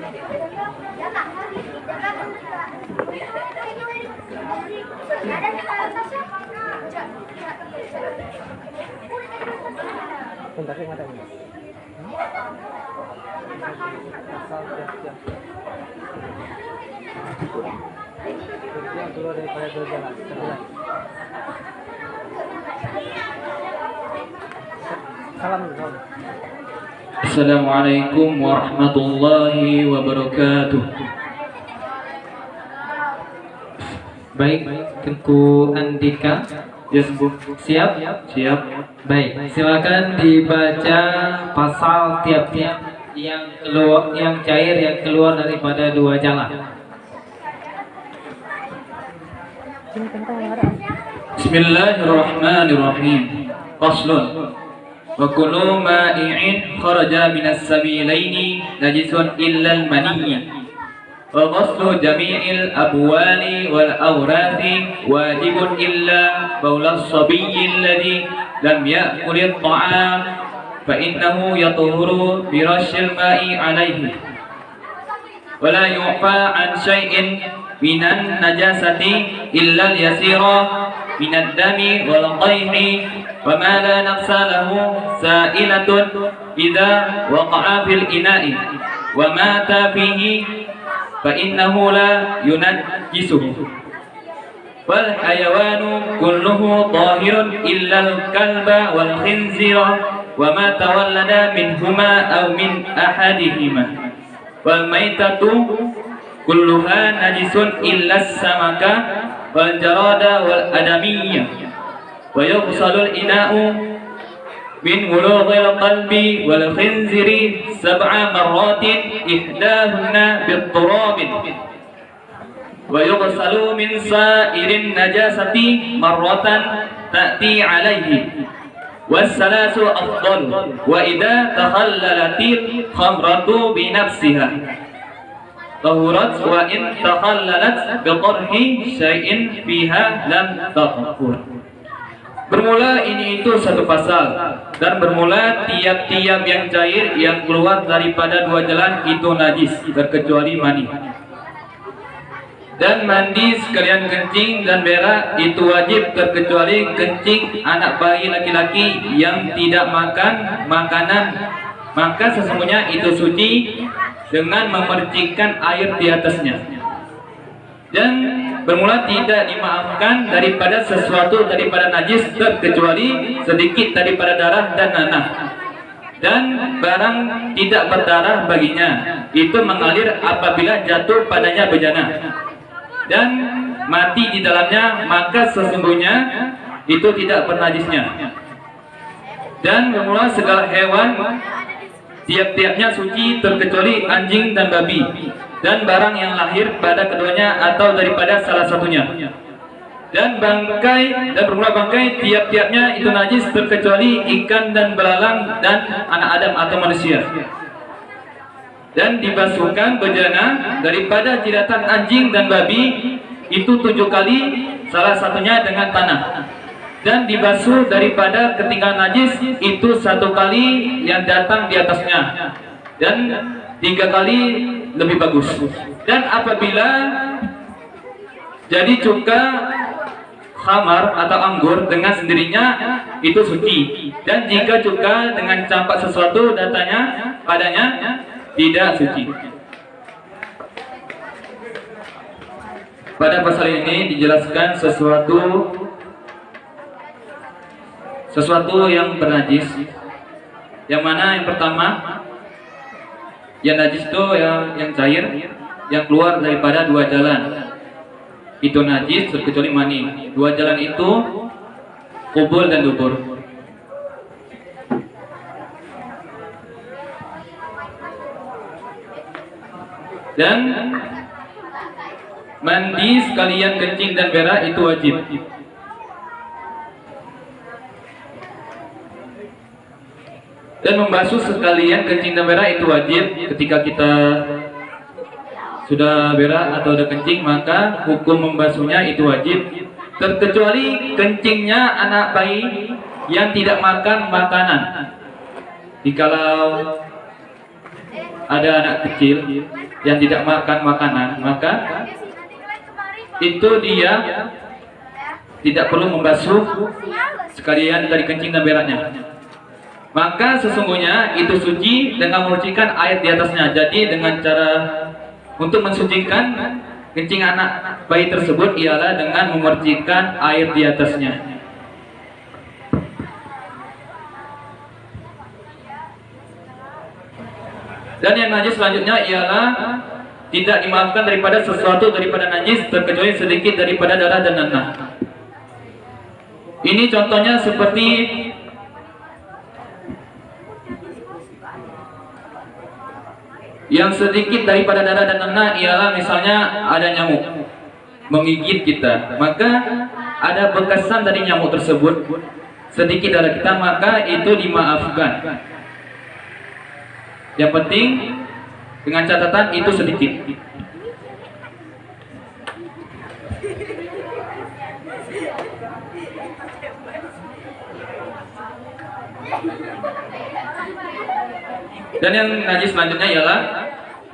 Bentar sih mata ini. Asal tiap-tiap. Yang keluar daripada dua jalan. Salam dulu. Assalamualaikum warahmatullahi wabarakatuh. Baik, Tengku Andika, siap? Siap. Baik, silakan dibaca pasal tiap-tiap yang keluar, yang cair yang keluar daripada dua jalan. Bismillahirrahmanirrahim. Faslun. Wa kullu ma'i'in kharaja minas sabilaini najisun illal maniyya. Wa ghuslu jami'il abwali wal awrathi wajibun illa baulas sabiyyi alladhi lam ya'kulit ta'am fa innahu yatuhuru bi rasyil ma'i alayhi wa la yu'fa an syai'in minan najasati illa al-yasira minad dami wal qayhi wa ma la naqsa lahu sa'ilatun idza waqa'a fil ina'i wa mata fihi fa innahu la yunajjisuhu wal hayawanu kulluhu tahirun illa al kalba wal khinzira wa ma tawallada minhuma aw min ahadihima wal maitatu kulluha najisun illa samaka wal jarada wal adamiyya wa yughsalul ina'u min wulughil qalbi wal khinziri sab'a marratin ihdahunna bit-turabin wa yughsalu min sa'irin najasati marratan ta'ti alayhi was-salasu afdal wa idza takhallalatil khamratu bi nafsiha tahurat wa in takhallalat bi qarhi syai'in fiha lam tahur. Bermula ini itu satu pasal dan bermula tiap-tiap yang cair yang keluar daripada dua jalan itu najis terkecuali mani. Dan mandi sekalian kencing dan berak itu wajib terkecuali kencing anak bayi laki-laki yang tidak makan makanan, maka sesungguhnya itu suci dengan memercikkan air di atasnya. Dan bermula tidak dimaafkan daripada sesuatu daripada najis terkecuali sedikit daripada darah dan nanah. Dan barang tidak berdarah baginya itu mengalir apabila jatuh padanya bejana dan mati di dalamnya, maka sesungguhnya itu tidak bernajisnya. Dan bermula segala hewan tiap-tiapnya suci terkecuali anjing dan babi dan barang yang lahir pada keduanya atau daripada salah satunya. Dan bangkai dan bermula bangkai tiap-tiapnya itu najis terkecuali ikan dan belalang dan anak Adam atau manusia. Dan dibasuhkan bejana daripada jilatan anjing dan babi itu 7 kali, salah satunya dengan tanah. Dan dibasuh daripada ketinggalan najis itu 1 kali yang datang di atasnya, dan 3 kali lebih bagus. Dan apabila jadi cuka khamar atau anggur dengan sendirinya itu suci, dan jika cuka dengan campak sesuatu datanya padanya tidak suci. Pada pasal ini dijelaskan sesuatu yang bernajis, yang mana yang pertama yang najis itu yang cair yang keluar daripada 2 jalan itu najis terkecuali mani. 2 jalan itu kubul dan dubur. Dan mandi sekalian kencing dan berak itu wajib. Dan membasuh sekalian kencing dan berak itu wajib. Ketika kita sudah berak atau udah kencing, maka hukum membasuhnya itu wajib, terkecuali kencingnya anak bayi yang tidak makan makanan. Jikalau ada anak kecil yang tidak makan makanan, maka itu dia tidak perlu membasuh sekalian dari kencing dan beraknya. Maka sesungguhnya itu suci dengan memercikan air di atasnya. Jadi dengan cara untuk mensucikan kencing anak bayi tersebut ialah dengan memercikan air di atasnya. Dan yang najis selanjutnya ialah tidak dimaafkan daripada sesuatu daripada najis terkecuali sedikit daripada darah dan nanah. Ini contohnya seperti yang sedikit daripada darah dan nanah ialah misalnya ada nyamuk menggigit kita, maka ada bekasan dari nyamuk tersebut sedikit darah kita, maka itu dimaafkan. Yang penting dengan catatan itu sedikit. Dan yang najis selanjutnya ialah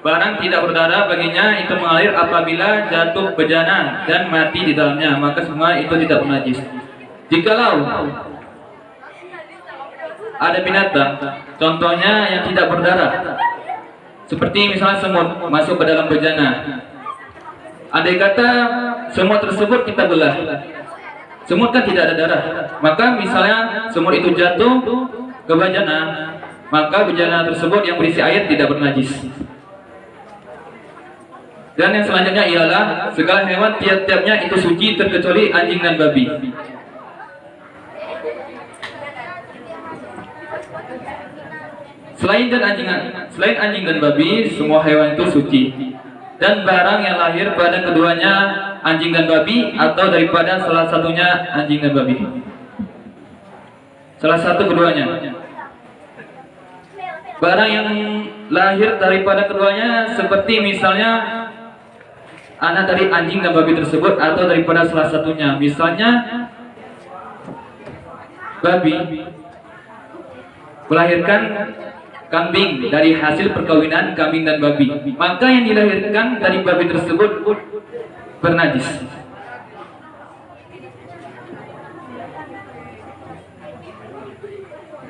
barang tidak berdarah baginya itu mengalir apabila jatuh bejana dan mati di dalamnya, maka semua itu tidak najis. Jikalau ada binatang, contohnya yang tidak berdarah, seperti misalnya semut masuk ke dalam bejana. Andai kata semut tersebut kita belah, semut kan tidak ada darah, maka misalnya semut itu jatuh ke bejana, maka bejana tersebut yang berisi air tidak bernajis. Dan yang selanjutnya ialah segala hewan tiap-tiapnya itu suci terkecuali anjing dan babi. Selain anjing dan babi, semua hewan itu suci. Dan barang yang lahir pada keduanya anjing dan babi atau daripada salah satunya anjing dan babi. Salah satu keduanya. Barang yang lahir daripada keduanya seperti misalnya anak dari anjing dan babi tersebut atau daripada salah satunya. Misalnya babi melahirkan kambing dari hasil perkawinan kambing dan babi, maka yang dilahirkan dari babi tersebut bernajis.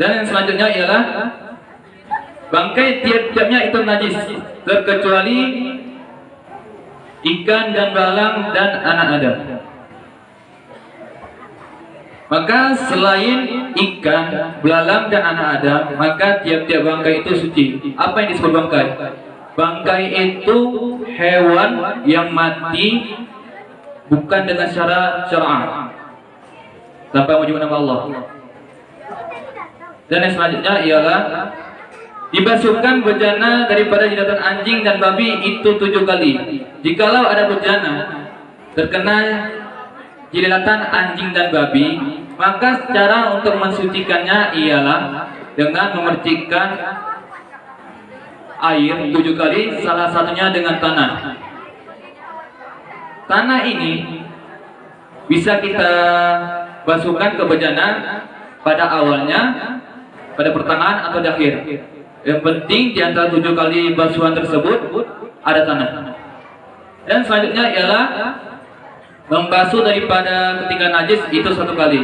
Dan yang selanjutnya ialah bangkai tiap-tiapnya itu najis terkecuali ikan dan belalang dan anak Adam. Maka selain ikan, belalang dan anak Adam, maka tiap-tiap bangkai itu suci. Apa yang disebut bangkai? Bangkai itu hewan yang mati bukan dengan cara syar'ah, tanpa menyebut nama Allah. Dan yang selanjutnya ialah dibasuhkan bejana daripada jilatan anjing dan babi itu 7 kali. Jikalau ada bejana terkena jilatan anjing dan babi, maka cara untuk mensucikannya ialah dengan memercikkan air 7 kali, salah satunya dengan tanah. Tanah ini bisa kita basuhkan ke bejana pada awalnya, pada pertengahan atau di akhir. Yang penting di antara 7 kali basuhan tersebut ada tanah. Dan selanjutnya ialah membasuh daripada ketinggalan najis itu 1 kali.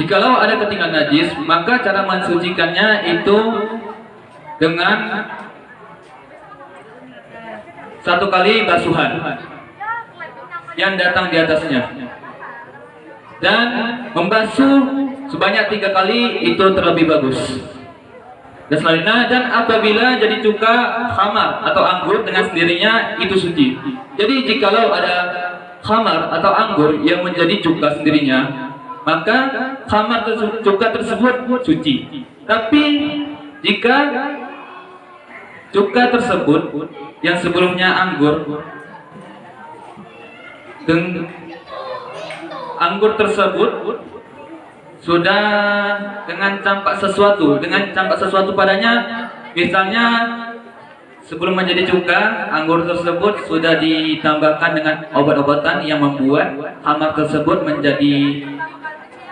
Jikalau ada ketinggalan najis, maka cara mensucikannya itu dengan 1 kali basuhan yang datang di atasnya. Dan membasuh sebanyak 3 kali itu terlebih bagus. Dan selanjutnya, dan apabila jadi cuka, khamar atau anggur dengan sendirinya itu suci. Jadi jikalau ada khamar atau anggur yang menjadi cuka sendirinya, maka khamar cuka tersebut suci. Tapi jika cuka tersebut yang sebelumnya anggur dan anggur tersebut sudah dengan campak sesuatu padanya, misalnya sebelum menjadi cuka, anggur tersebut sudah ditambahkan dengan obat-obatan yang membuat khamar tersebut menjadi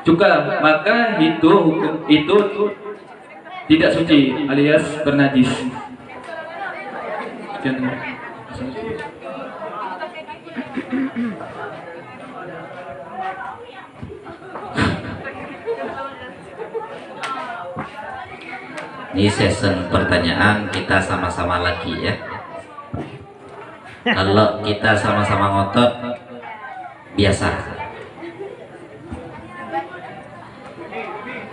cuka, maka itu tidak suci alias bernajis. Sekian dulu. Ini season pertanyaan kita sama-sama lagi ya. Kalau kita sama-sama ngotot biasa.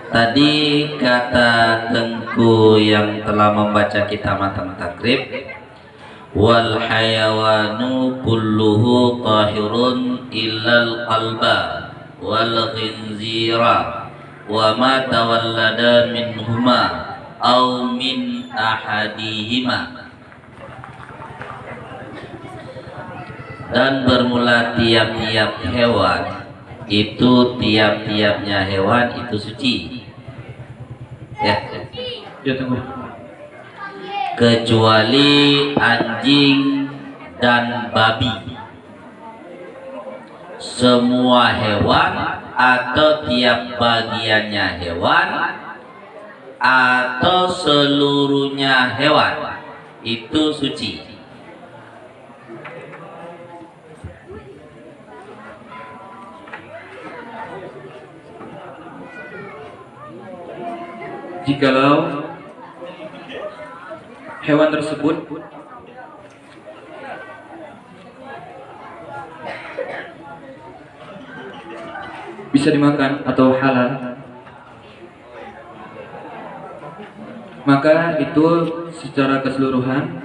Tadi kata Tengku yang telah membaca kita matan takrib, wal hayawanu kulluhu tahirun illal qalba wal khinzira wa ma tawallada minhuma aw min ahadihima. Dan bermula tiap-tiap hewan itu, tiap-tiapnya hewan itu suci ya, Ya tunggu. kecuali anjing dan babi. Semua hewan atau tiap bagiannya hewan atau seluruhnya hewan itu suci. Jikalau hewan tersebut bisa dimakan atau halal, maka itu secara keseluruhan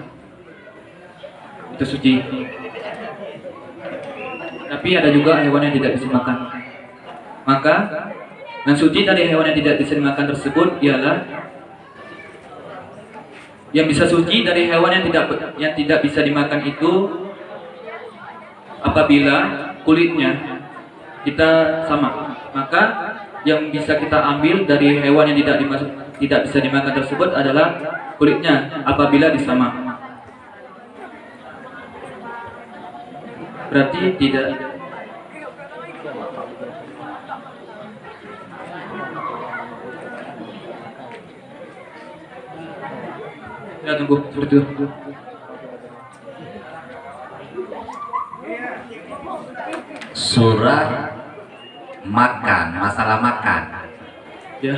itu suci. Tapi ada juga hewan yang tidak bisa makan. Maka yang suci dari hewan yang tidak bisa dimakan tersebut ialah yang bisa suci dari hewan yang tidak bisa dimakan itu apabila kulitnya kita sama. Maka yang bisa kita ambil dari hewan yang tidak bisa dimakan tersebut adalah kulitnya apabila disama. Berarti tidak. Ya tunggu seperti itu. Surah makan, masalah makan. Ya,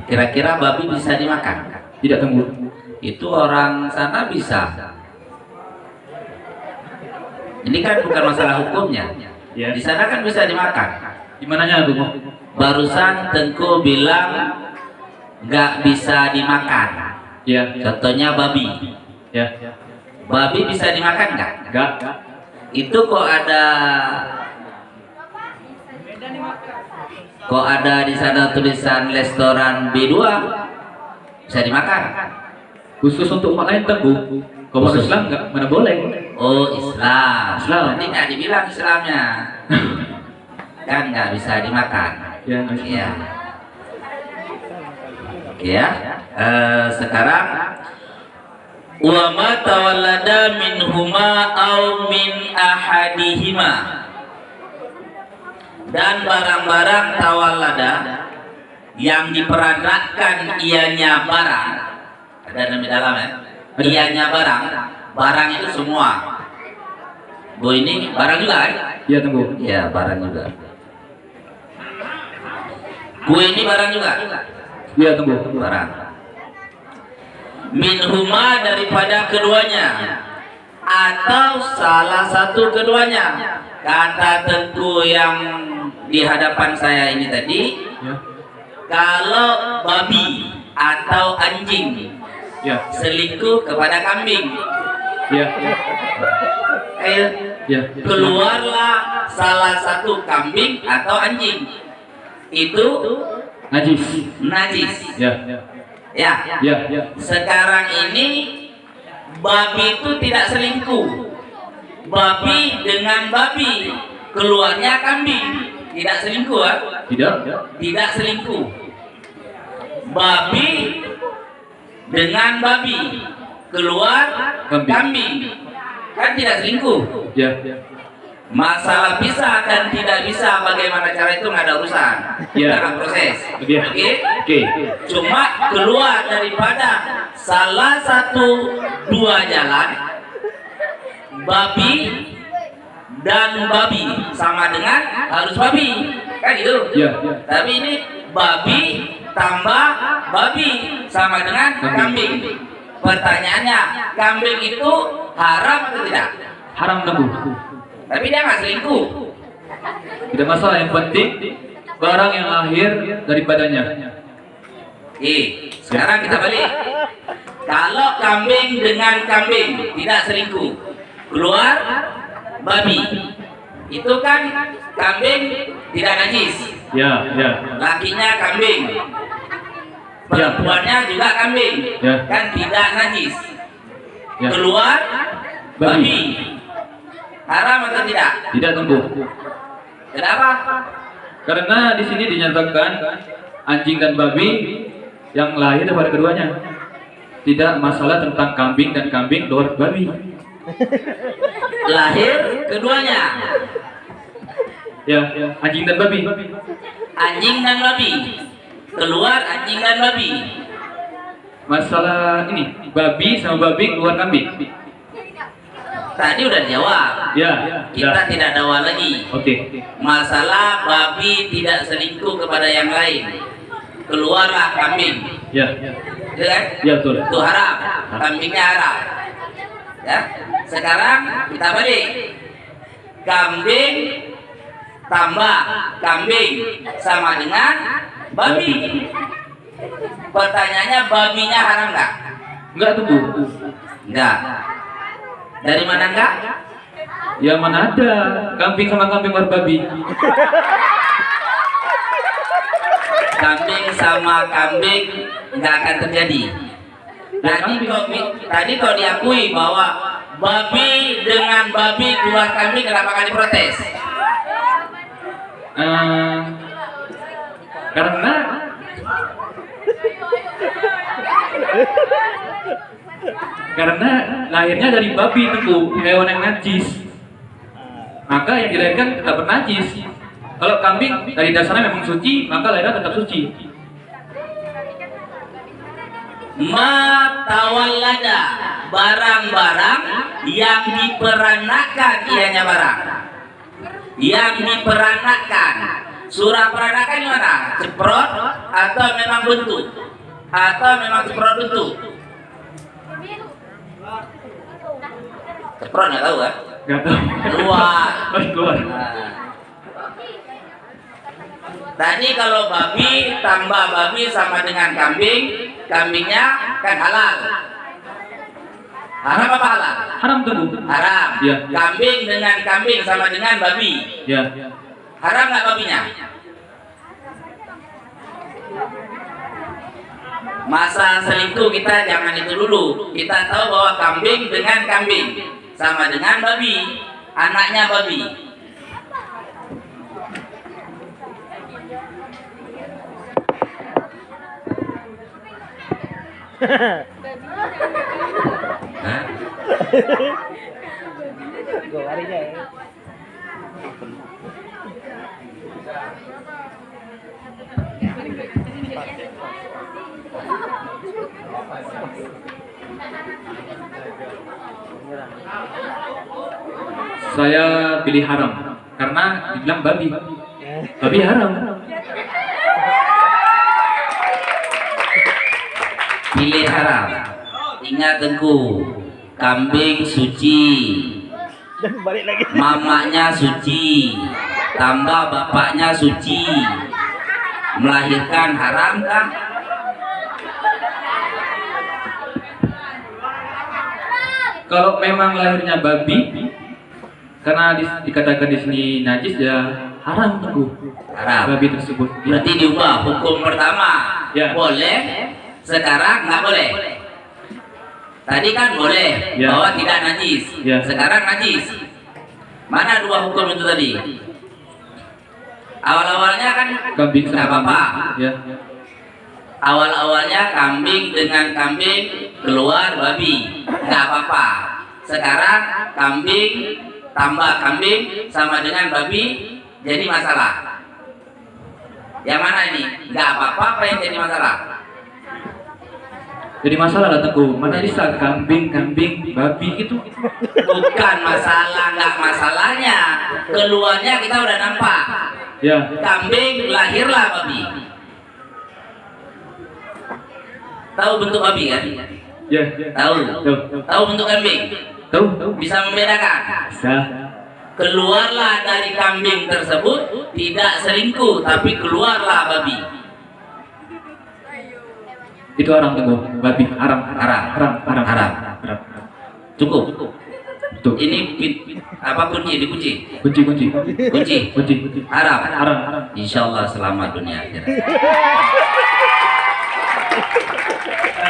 Kira-kira babi bisa dimakan? tidak tunggu. Itu orang sana bisa. Ini kan bukan masalah hukumnya. Ya. Di sana kan bisa dimakan. Dimananya tunggu? Barusan Tengku bilang nggak bisa dimakan. Ya, Contohnya babi. ya, Babi bisa dimakan nggak? enggak. Itu kok ada di sana tulisan restoran B2 bisa dimakan. Khusus untuk umat lain tunggu. Kalau Khusus. Islam enggak, mana boleh. Oh, Islam. Islam. Nanti nggak dibilang Islamnya. Kan nggak bisa dimakan. Ya, Ya. Oke ya. Sekarang wa ma tawallada minhuma aw min ahadihima. Dan barang-barang tawallada yang diperanakkan ianya barang. Ada dalam ya. Ianya barang itu semua. Bu ini barang juga kan? ya tunggu. Ya, barang juga. Kue ini barang juga. Ya tunggu. Barang. Minhuma daripada keduanya atau salah satu keduanya. Kata Tengku yang di hadapan saya ini tadi, Ya, kalau babi atau anjing ya, selingkuh kepada kambing, ya, ya. keluarlah salah satu kambing atau anjing, itu Najis. najis. Ya, Ya. ya, ya. Sekarang ini babi itu tidak selingkuh. Babi dengan babi, keluarnya kambing, tidak selingkuh. Tidak. Tidak selingkuh. Babi dengan babi, keluar Kambing. kambing, kan tidak selingkuh. Ya, Masalah bisa dan tidak bisa bagaimana cara itu nggak ada urusan. Ya. Kita akan proses. Ya. Oke? Oke. Cuma keluar daripada salah satu dua jalan, babi dan babi sama dengan harus babi, kan gitu. Ya. Tapi ini babi tambah babi sama dengan kambing. Pertanyaannya, kambing itu haram atau tidak? Haram tebu. Tapi dia nggak selingkuh. Tidak masalah, yang penting barang yang lahir daripadanya. Sekarang kita balik. Kalau kambing dengan kambing tidak selingkuh, keluar babi, itu kan kambing tidak najis. Ya. Lakinya kambing, perempuannya juga kambing, Ya. kan tidak najis. Ya. Keluar babi, haram atau tidak? Tidak tebu. Kenapa? Karena di sini dinyatakan anjing dan babi yang lahir daripada keduanya. Tidak masalah tentang kambing dan kambing keluar babi. Lahir keduanya, Ya, anjing dan babi. anjing dan babi, keluar anjing dan babi. Masalah ini, babi sama babi keluar kambing. Tadi udah dijawab. Ya. Kita tidak dakwah lagi. Oke. Masalah babi tidak selingkuh kepada yang lain, keluarlah kambing, Ya. ya kan? Ya, betul. Itu haram, kambingnya haram. Ya. Sekarang kita balik. Kambing tambah kambing sama dengan babi. Pertanyaannya, babinya haram nggak? Enggak tebu. Enggak. Dari mana enggak? Ya mana ada kambing sama kambing keluar babi. Kambing sama kambing nggak akan terjadi. Tadi kau diakui bahwa babi dengan babi keluar kambing, kenapa kali protes? Karena lahirnya dari babi itu hewan yang najis, maka yang dilahirkan tetap bernajis. Kalau kambing dari dasarnya memang suci, maka lahirnya tetap suci. Matawallada, barang-barang yang diperanakan, ianya barang yang diperanakan. Surah peranakan gimana? Ceprot atau memang bentuk? Atau memang ceprot bentuk? Ceprot nggak tahu kan? Nggak tahu. Keluar. Keluar. Tadi kalau babi tambah babi sama dengan kambing, kambingnya kan halal. Haram apa halal? Haram tebu. Haram. Ya. Kambing dengan kambing sama dengan babi. Ya. Haram nggak babinya? Masa selingkuh kita jangan itu dulu. Kita tahu bahwa kambing dengan kambing sama dengan babi, anaknya babi. Hah? Gue larinya ya. Saya pilih haram karena dibilang babi. Babi haram. Pilih haram. Ingat Tengku, kambing suci, Dan balik lagi. mamanya suci, tambah bapaknya suci. Melahirkan haram kah? Kalau memang lahirnya babi, karena dikatakan di sini najis, ya haram teguh Haram. babi tersebut. Berarti diubah hukum pertama. Ya. Boleh, sekarang nggak boleh. Tadi kan boleh, Ya. bahwa tidak najis. Ya. Sekarang najis. Mana dua hukum itu tadi? Awal-awalnya kan Kambing nggak sama apa-apa. kambing. Ya. Awal-awalnya kambing dengan kambing keluar babi, nggak apa-apa. Sekarang kambing tambah kambing sama dengan babi jadi masalah. Yang mana ini? Nggak apa-apa apa yang jadi masalah? Jadi masalah lah Tengku, mana bisa kambing, babi gitu. Bukan masalah, nggak masalahnya. Keluarnya kita udah nampak. Ya. Kambing lahirlah babi. Tahu bentuk babi kan? Ya. Tahu. Tahu bentuk kambing? Tahu. Bisa membedakan? Bisa. Keluarlah dari kambing tersebut tidak selingkuh, tapi keluarlah babi. Itu haram Tengku, babi haram. Cukup. Tuh. Ini apa kunci? Kunci. Haram. Insya Allah selamat dunia akhirat.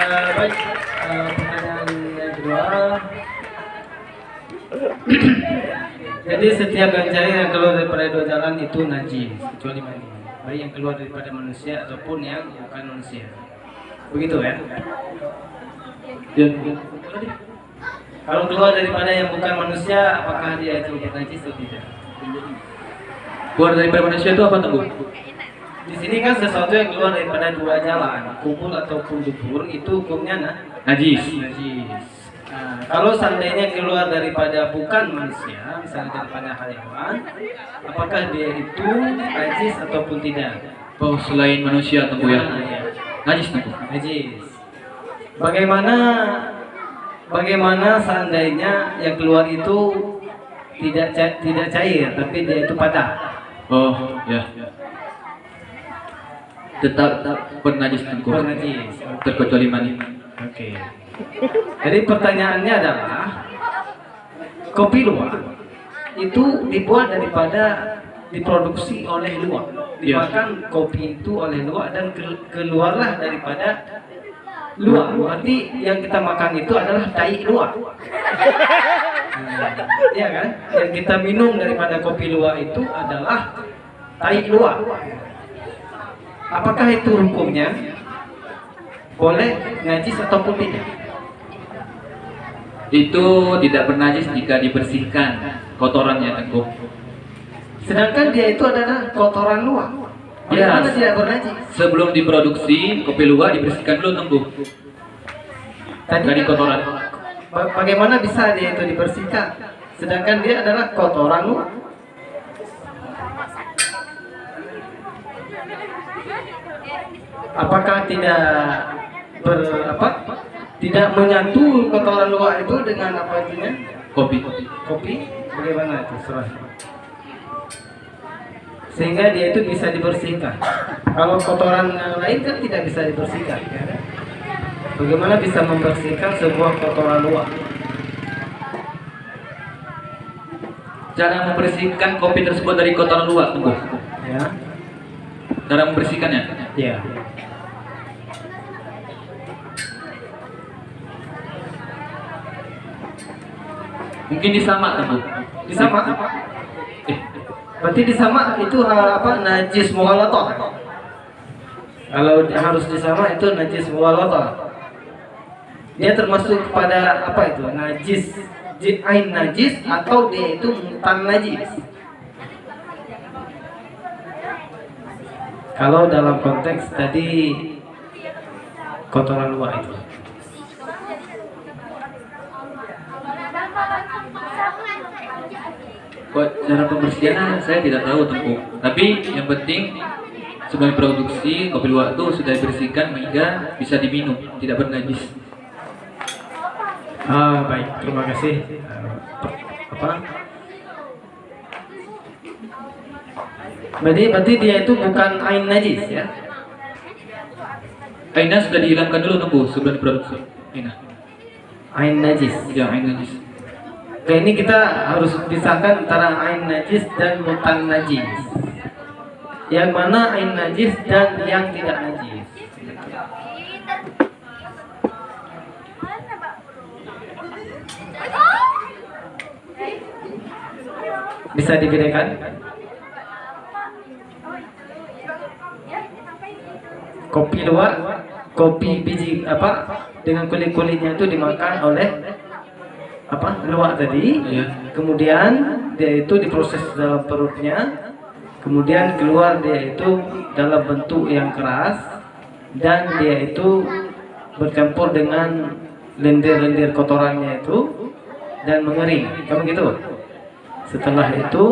Baik, pertanyaan yang kedua. Jadi setiap cari yang keluar daripada dua jalan itu najis kecuali mani. Baik yang keluar daripada manusia ataupun yang bukan manusia. Begitu ya? Ya. Kalau keluar daripada yang bukan manusia, apakah dia itu najis atau tidak? Keluar daripada manusia itu apa Tengku? Di sini kan sesuatu yang keluar daripada dua jalan, kubur ataupun dubur, itu hukumnya Najis. najis. Nah, kalau seandainya keluar daripada bukan manusia, misalnya daripada hewan, apakah dia itu najis ataupun tidak? Oh, selain manusia Tengku ya. Nah, ya. Najis Tengku. Najis. Bagaimana seandainya yang keluar itu tidak cair, tapi dia itu padat? Oh, ya. Tetap bernajis Tengku. Bernajis. Terkecuali mani. Oke. Jadi pertanyaannya adalah kopi luwak itu dibuat daripada diproduksi oleh luwak, dimakan kopi itu oleh luwak dan keluarlah daripada luwak. Berarti yang kita makan itu adalah tai luwak. Iya kan? Yang kita minum daripada kopi luwak itu adalah tai luwak. Apakah itu hukumnya boleh najis ataupun tidak? Itu tidak bernajis jika dibersihkan kotorannya Tengku. Sedangkan dia itu adalah kotoran luwak. Ya. Bagaimana tidak bernajis? Sebelum diproduksi kopi luwak dibersihkan dulu Tengku. Dari kotoran. Bagaimana bisa dia itu dibersihkan? Sedangkan dia adalah kotoran luwak. Apakah tidak menyatu kotoran luwak itu dengan apa itunya? Kopi. Kopi? Bagaimana itu? Serah. Sehingga dia itu bisa dibersihkan. Kalau kotoran yang lain kan tidak bisa dibersihkan, ya kan? Bagaimana bisa membersihkan sebuah kotoran luwak? Cara membersihkan kopi tersebut dari kotoran luwak Tengku. Ya. Cara membersihkannya. Ya. Mungkin disamak Tengku. Disamak? Berarti disamak itu najis mughalatah. Kalau harus disamak itu najis mughalatah. Dia termasuk kepada apa itu? Najis, ain najis atau dia itu mutan najis. Kalau dalam konteks tadi kotoran luar itu. Cara pembersihan saya tidak tahu Tengku. Tapi yang penting sebelum produksi kopi luwak itu sudah dibersihkan hingga bisa diminum, tidak bernajis. Baik, terima kasih. Berarti dia itu bukan ain najis ya? Aina sudah dihilangkan dulu Tengku sebelum diproduksi. Ain najis. Ya, ain najis. Oke, ini kita harus pisahkan antara ain najis dan mutan najis. Yang mana ain najis dan yang tidak najis. Bisa dibedakan? Kopi luwak, kopi biji dengan kulit-kulitnya itu dimakan oleh luak tadi, Iya. kemudian dia itu diproses dalam perutnya, kemudian keluar dia itu dalam bentuk yang keras dan dia itu bercampur dengan lendir-lendir kotorannya itu dan mengering, kamu gitu. Setelah itu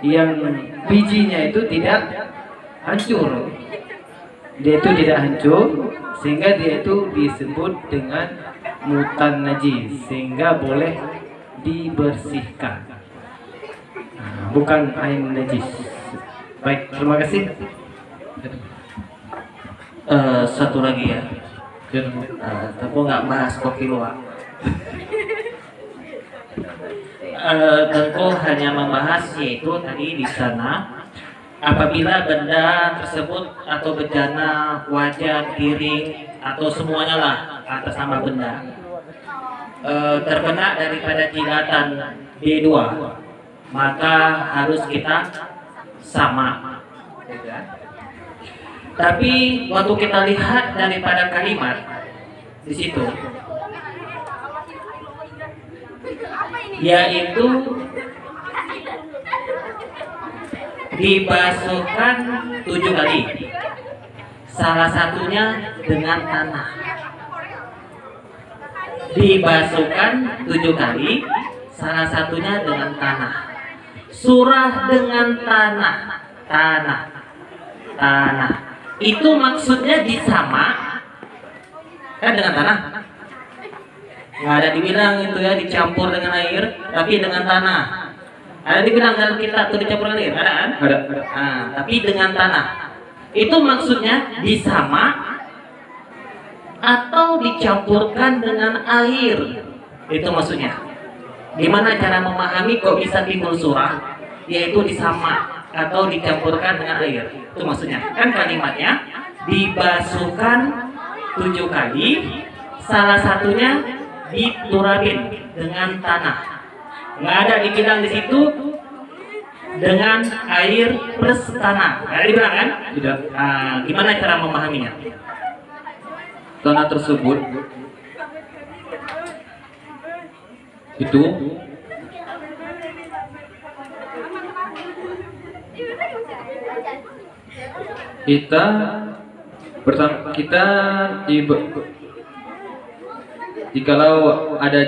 yang bijinya itu tidak hancur, dia itu tidak hancur sehingga dia itu disebut dengan mutan najis, sehingga boleh dibersihkan. Nah, bukan ain najis. Baik, terima kasih. Satu lagi ya. Tapi nggak bahas kopi luwak. Tentu hanya membahas yaitu tadi di sana apabila benda tersebut atau bejana, wajan, piring atau semuanya lah atas nama benda terkena daripada jilatan B2, maka harus kita sama. Tapi waktu kita lihat daripada kalimat di situ, yaitu dibasuhkan 7 kali, salah satunya dengan tanah. Dibasuhkan 7 kali, salah satunya dengan tanah. Surah dengan tanah, tanah. Itu maksudnya disama kan dengan tanah. Nggak ada dibilang itu ya dicampur dengan air, tapi dengan tanah. Ada dibilang dalam kitab itu dicampur dengan air, ada kan? Ada. Nah, tapi dengan tanah. Itu maksudnya disama atau dicampurkan dengan air. Itu maksudnya. Gimana cara memahami kok bisa timbul surah? Yaitu disama atau dicampurkan dengan air. Itu maksudnya. Kan kalimatnya dibasuhkan 7 kali, salah satunya diturabin dengan tanah. Nggak ada dibilang di situ dengan air plus tanah. Nggak ada dibilang kan? Tidak. Nah, gimana cara memahaminya? Tanah tersebut itu kita jikalau ada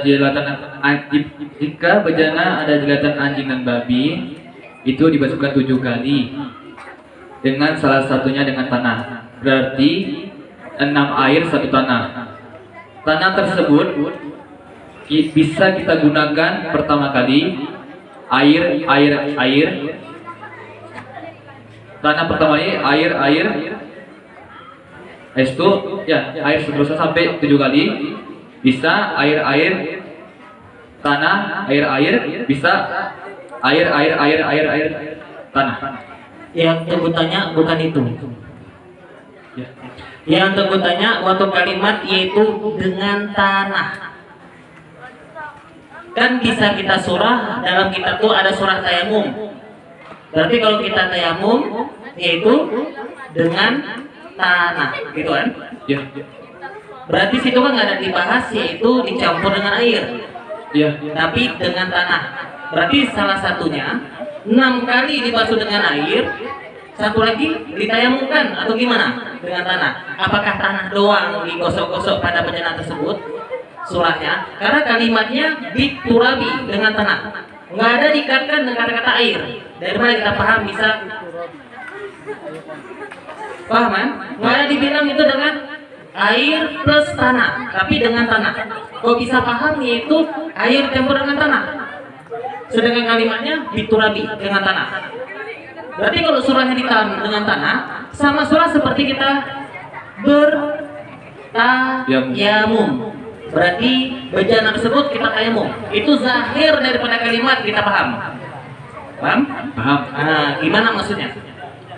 jika bejana ada jilatan anjing dan babi, itu dibasuhkan 7 kali dengan salah satunya dengan tanah, berarti 6 air 1 tanah. Tanah tersebut bisa kita gunakan pertama kali air. Tanah pertama ini air. Itu ya air seterusnya sampai 7 kali. Bisa air tanah, air bisa air tanah. Yang sebutannya bukan itu. Ya. Yang sebutannya waktu kalimat yaitu dengan tanah. Kan bisa kita surah dalam kitab itu ada surah tayamum. Berarti kalau kita tayamum yaitu dengan tanah, gitu kan? Ya. Berarti situ kan nggak ada dibahas yaitu dicampur dengan air. Ya. Tapi dengan tanah. Berarti salah satunya 6 kali dibasuh dengan air, satu lagi ditayamumkan atau gimana dengan tanah? Apakah tanah doang digosok-gosok pada bejana tersebut surahnya? Karena kalimatnya diturabi dengan tanah, nggak ada dikaitkan dengan kata-kata air. Dari mana kita paham bisa paham kan? Nggak ada dibilang itu dengan air plus tanah, tapi dengan tanah. Kok bisa paham yaitu air campur dengan tanah? Sedangkan kalimatnya diturabi dengan tanah. Berarti kalau surahnya ditanam dengan tanah, sama surah seperti kita bertayamum. Berarti bejana tersebut kita tayamum. Itu zahir daripada kalimat, kita paham. Paham? Paham. Nah, gimana maksudnya?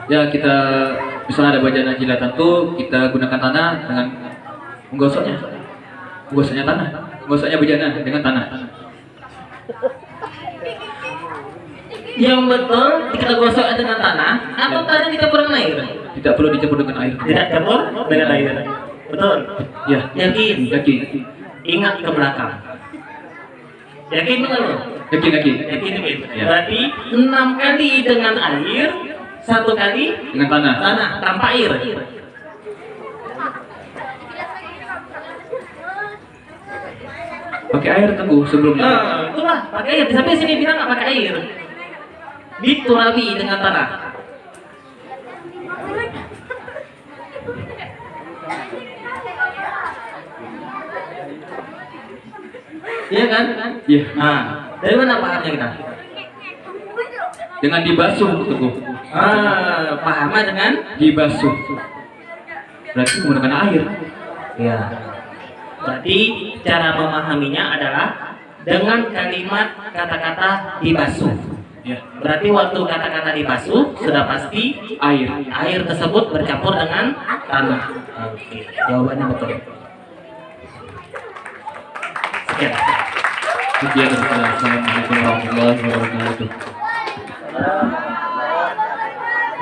Ya, kita misalnya ada bejana jilatan tuh kita gunakan tanah dengan menggosoknya tanah, menggosoknya bejana dengan tanah. Yang betul kita gosok dengan tanah atau tanah dicampur dengan air? Tidak perlu dicampur dengan air. Tidak campur dengan air. Betul. Ya. Yakin. Yakin. Ingat ke belakang. Yakin benar lo? Yakin. Yakin. Ya. Berarti 6 kali dengan air, 1 kali Dengan tanah. tanah tanpa air. Pakai air Teguh sebelumnya. Itulah pakai air. Sampai sini bilang nggak pakai air. Diturabi dengan tanah. Iya kan? Iya. Nah, dari mana pahamnya kita? Dengan dibasuh Teguh. Pahamnya dengan Dibasuh. Berarti menggunakan air. ya. Berarti cara memahaminya adalah dengan kalimat kata-kata dibasuh. Ya. Berarti waktu kata-kata dibasuh sudah pasti Air. air tersebut bercampur dengan tanah. Oke, jawabannya betul. Sekian. Sekian. Assalamualaikum warahmatullahi wabarakatuh.